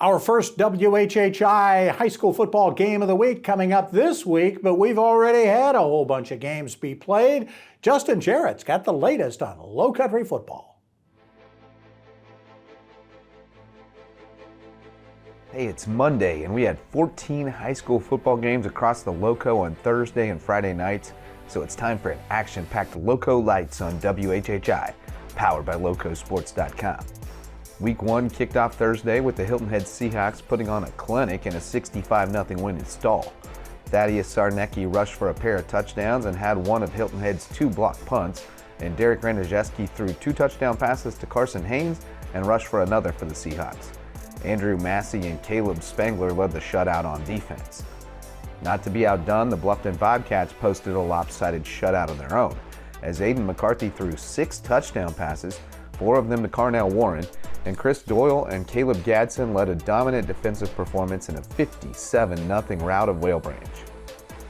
Our first WHHI high school football game of the week coming up this week, but we've already had a whole bunch of games be played. Justin Jarrett's got the latest on Low Country football. Hey, it's Monday, and we had 14 high school football games across the LowCo on Thursday and Friday nights, so it's time for an action-packed LowCo Lights on WHHI, powered by LowCoSports.com. Week 1 kicked off Thursday with the Hilton Head Seahawks putting on a clinic in a 65-0 win in Stall. Thaddeus Czarnecki rushed for a pair of touchdowns and had one of Hilton Head's 2 blocked punts, and Derrick Raniszewski threw 2 touchdown passes to Carson Haines and rushed for another for the Seahawks. Massey and Kaleb Spangler led the shutout on defense. Not to be outdone, the Bluffton Bobcats posted a lopsided shutout of their own, as Aedan McCarthy threw 6 touchdown passes, 4 of them to Carnell Warren, and Doyle and Kaleb Gadson led a dominant defensive performance in a 57-0 rout of Whale Branch.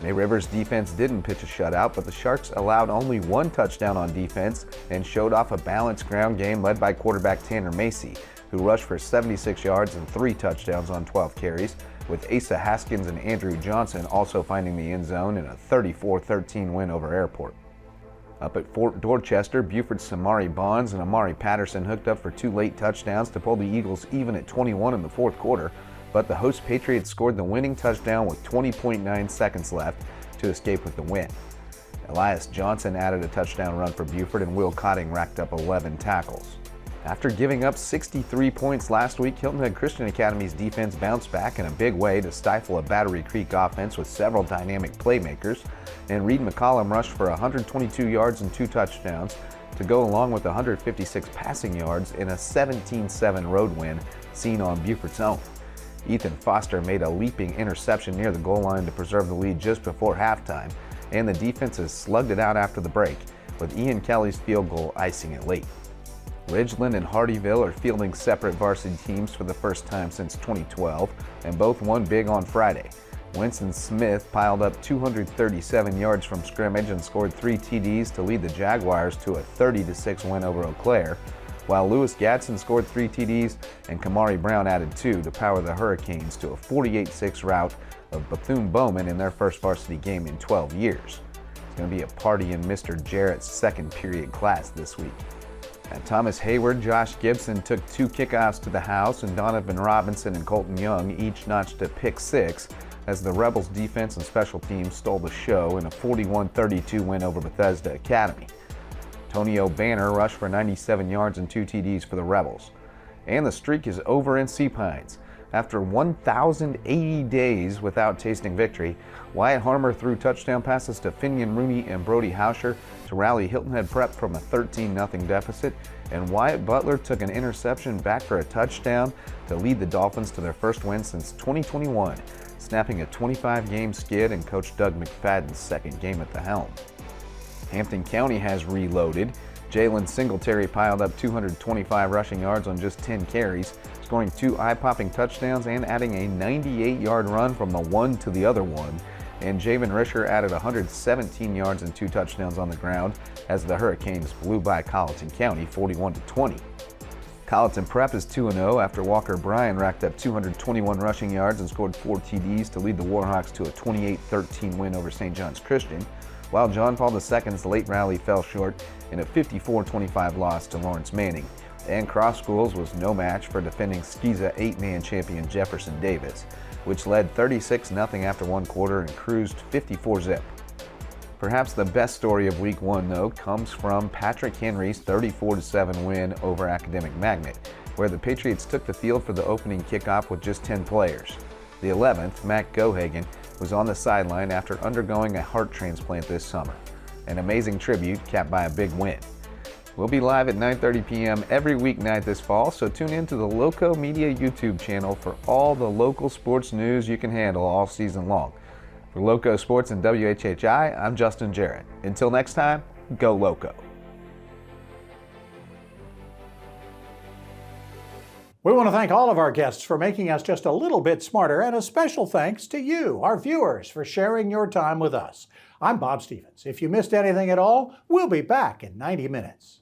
May River's defense didn't pitch a shutout, but the Sharks allowed only 1 touchdown on defense and showed off a balanced ground game led by quarterback Tanner Macy, who rushed for 76 yards and 3 touchdowns on 12 carries, with Haskins and Andrew Johnson also finding the end zone in a 34-13 win over Airport. Up at Fort Dorchester, Buford's Samari Bonds and Amari Patterson hooked up for 2 late touchdowns to pull the Eagles even at 21 in the fourth quarter, but the host Patriots scored the winning touchdown with 20.9 seconds left to escape with the win. Elias Johnson added a touchdown run for Buford, and Will Cotting racked up 11 tackles. After giving up 63 points last week, Hilton Head Christian Academy's defense bounced back in a big way to stifle a Battery Creek offense with several dynamic playmakers, and Reed McCollum rushed for 122 yards and 2 touchdowns to go along with 156 passing yards in a 17-7 road win seen on Buford's own. Ethan Foster made a leaping interception near the goal line to preserve the lead just before halftime, and the defenses slugged it out after the break, with Ian Kelly's field goal icing it late. Ridgeland and Hardyville are fielding separate varsity teams for the first time since 2012, and both won big on Friday. Winston Smith piled up 237 yards from scrimmage and scored 3 TDs to lead the Jaguars to a 30-6 win over Eau Claire, while Lewis Gadson scored 3 TDs and Kamari Brown added 2 to power the Hurricanes to a 48-6 rout of Bethune-Bowman in their first varsity game in 12 years. It's going to be a party in Mr. Jarrett's second period class this week. At Thomas Hayward, Josh Gibson took 2 kickoffs to the house, and Donovan Robinson and Colton Young each notched a pick 6 as the Rebels' defense and special teams stole the show in a 41-32 win over Bethesda Academy. Tony O'Banner rushed for 97 yards and 2 TDs for the Rebels. And the streak is over in Sea Pines. After 1,080 days without tasting victory, Wyatt Harmer threw touchdown passes to Finian Rooney and Brody Hauscher to rally Hilton Head Prep from a 13-0 deficit, and Wyatt Butler took an interception back for a touchdown to lead the Dolphins to their first win since 2021, snapping a 25-game skid in Coach Doug McFadden's second game at the helm. Hampton County has reloaded. Jalen Singletary piled up 225 rushing yards on just 10 carries, scoring 2 eye-popping touchdowns and adding a 98-yard run from the one to the other one. And Javen Risher added 117 yards and 2 touchdowns on the ground as the Hurricanes blew by Colleton County 41-20. Colleton Prep is 2-0 after Walker Bryan racked up 221 rushing yards and scored 4 TDs to lead the Warhawks to a 28-13 win over St. John's Christian, while John Paul II's late rally fell short in a 54-25 loss to Lawrence Manning, and Cross Schools was no match for defending Skeeza 8-man champion Jefferson Davis, which led 36-0 after one quarter and cruised 54-zip. Perhaps the best story of Week 1, though, comes from Patrick Henry's 34-7 win over Academic Magnet, where the Patriots took the field for the opening kickoff with just 10 players. The 11th, Matt Gohagen, was on the sideline after undergoing a heart transplant this summer. An amazing tribute capped by a big win. We'll be live at 9:30 p.m. every weeknight this fall, so tune in to the LowCo Media YouTube channel for all the local sports news you can handle all season long. For LowCo Sports and WHHI, I'm Justin Jarrett. Until next time, go LowCo. We want to thank all of our guests for making us just a little bit smarter, and a special thanks to you, our viewers, for sharing your time with us. I'm Bob Stevens. If you missed anything at all, we'll be back in 90 minutes.